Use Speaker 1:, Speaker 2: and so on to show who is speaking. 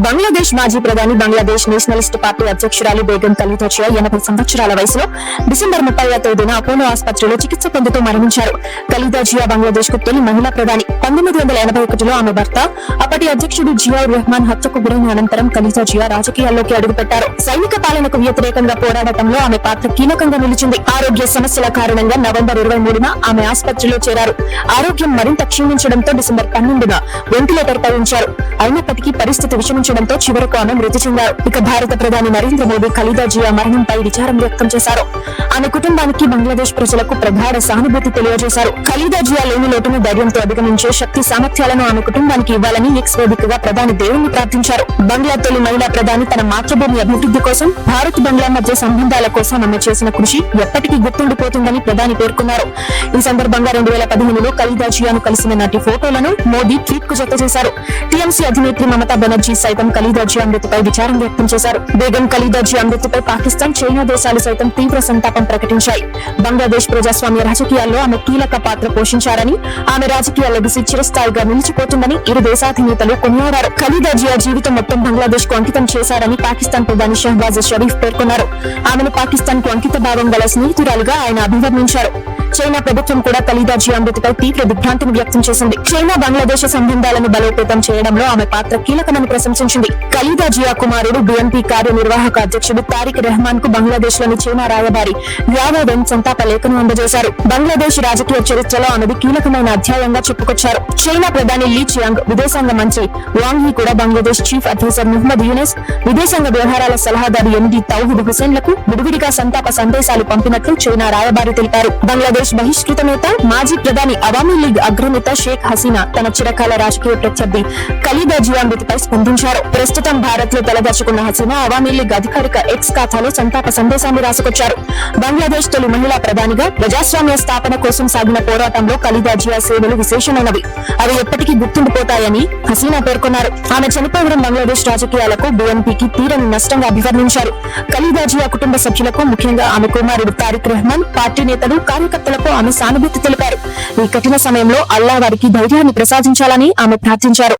Speaker 1: బంగ్లాదేశ్ మాజీ ప్రధాని, Bangladesh Nationalist party అధ్యక్షురాలు బేగం ఖలీదా జియా 80 సంవత్సరాల వయసులో డిసెంబర్ 30వ తేదీన అపోలో ఆసుపత్రిలో చికిత్స పొందుతూ మరణించారు. ఖలీదా జియా బంగ్లాదేశ్ కు తొలి మహిళా ప్రధాని. 1981లో ఆమె భర్త, అప్పటి అధ్యక్షుడు జియాউর రెహమాన్ హత్యకు గురైన అనంతరం ఖలీదా జియా రాజకీయాల్లోకి అడుగుపెట్టారు. సైనిక పాలనకు వ్యతిరేకంగా పోరాడటంలో ఆమె పాత్ర కీలకంగా నిలిచింది. ఆరోగ్య సమస్యల కారణంగా నవంబర్ 23న ఆమె ఆసుపత్రిలో చేరారు. ఆరోగ్యం మరింత క్షీణించడంతో డిసెంబర్ 12న వెంటిలేటర్ పై ఉంచారు. అయినప్పటికీ పరిస్థితి విషమించడంతో చివరకు ఆమె మృతి చెందారు. ఇక భారత ప్రధాని నరేంద్ర మోదీ ఖలీదా జియా మరణంపై విచారం వ్యక్తం చేశారు. ఆమె కుటుంబానికి, బంగ్లాదేశ్ ప్రజలకు ప్రగాఢ సానుభూతి తెలియజేశారు. ఖలీదా జియా లేని లోటును ధైర్యంతో అధిగమించే శక్తి సామర్థ్యాలను ఆమె కుటుంబానికి ఇవ్వాలని ఎక్స్ వేదికగా ప్రధాని దేవుణ్ణి ప్రార్థించారు. బంగ్లా తొలి మహిళా ప్రధాని తన మాతృభూమి అభివృద్ధి కోసం, భారత్ బంగ్లా మధ్య సంబంధాల కోసం ఆమె చేసిన కృషి ఎప్పటికీ గుర్తుండిపోతుందని ప్రధాని పేర్కొన్నారు. ఈ సందర్భంగా 2015లో ఖలీదా జియాను కలిసిన నాటి ఫోటోలను మోదీ ట్వీట్ కు జత చేశారు. టీఎంసీ అధినేత్రి మమతా బెనర్జీ సైతం ఖలీదా జియా మృతిపై విచారం వ్యక్తం చేశారు. బేగం ఖలీదా జియా మృతిపై పాకిస్తాన్, చైనా దేశాలు సైతం తీవ్ర సంతాపం ప్రకటించాయి. బంగ్లాదేశ్ ప్రజాస్వామ్య రాజకీయాల్లో ఆమె కీలక పాత్ర పోషించారని, ఆమె రాజకీయ లెగసీ చిరస్థాయిగా నిలిచిపోతుందని ఇరు దేశాధినేతలు కొనియాడారు. ఖలీదా జియా జీవితం మొత్తం బంగ్లాదేశ్ కు అంకితం చేశారని పాకిస్తాన్ ప్రధాని షహబాజ్ షరీఫ్ పేర్కొన్నారు. ఆమెను పాకిస్తాన్ కు అంకిత భావం గల స్నేహితురాలుగా ఆయన అభివర్ణించారు. చైనా ప్రభుత్వం కూడా ఖలీదా జియా మృతిపై తీవ్ర దిగ్భ్రాంతిని వ్యక్తం చేసింది. చైనా బంగ్లాదేశ్ సంబంధాలను బలోపేతం చేయడంలో ఆమె పాత్ర కీలకమని ప్రశంసించింది. ఖలీదా జియా కుమారుడు, బీఎంపీ కార్యనిర్వాహక అధ్యక్షుడు తారిక్ రెహమాన్ కు బంగ్లాదేశ్ లోని చైనా రాయబారి యావో వెన్ సంతాప లేఖను అందజేశారు. బంగ్లాదేశ్ రాజకీయ చరిత్రలో ఆమెది కీలకమైన అధ్యాయంగా చెప్పుకొచ్చారు. చైనా ప్రధాని లీ చియాంగ్, విదేశాంగ మంత్రి వాంగ్ యీ కూడా బంగ్లాదేశ్ చీఫ్ అడ్వైజర్ ముహమ్మద్ యూనెస్, విదేశాంగ వ్యవహారాల సలహాదారు ఎండి తౌహిద్ హుసేన్లకు విడివిడిగా సంతాప సందేశాలు పంపినట్లు చైనా రాయబారి తెలిపారు. బంగ్లాదేశ్ బహిష్కృత నేత, మాజీ ప్రధాని, అవామీ లీగ్ అగ్రనేత షేక్ హసీనా తన చిరకాల రాజకీయ ప్రత్యర్థి ఖలీదా జియా మృతిపై స్పందించారు. ప్రస్తుతం భారత్ లో తలదాచుకున్న హసీనా అవామీ లీగ్ అధికారిక ఎక్స్ ఖాతాలో సంతాప సందేశాన్ని రాసుకొచ్చారు. బంగ్లాదేశ్ తొలి మహిళా ప్రధానిగా ప్రజాస్వామ్య స్థాపన కోసం సాగిన పోరాటంలో ఖలీదా జియా సేవలు విశేషమైనవి. అవి ఎప్పటికీ గుర్తుండిపోతాయని హసీనా పేర్కొన్నారు. ఆమె చనిపోవడం బంగ్లాదేశ్ రాజకీయాలకు, బీఎంపీకి తీరని నష్టంగా అభివర్ణించారు. ఖలీదా జియా కుటుంబ సభ్యులకు, ముఖ్యంగా ఆమె కుమారుడు తారిక్ రెహమాన్, పార్టీ నేతలు, కార్యకర్తలకు ఆమె సానుభూతి తెలిపారు. ఈ కఠిన సమయంలో అల్లా వారికి ధైర్యాన్ని ప్రసాదించాలని ఆమె ప్రార్థించారు.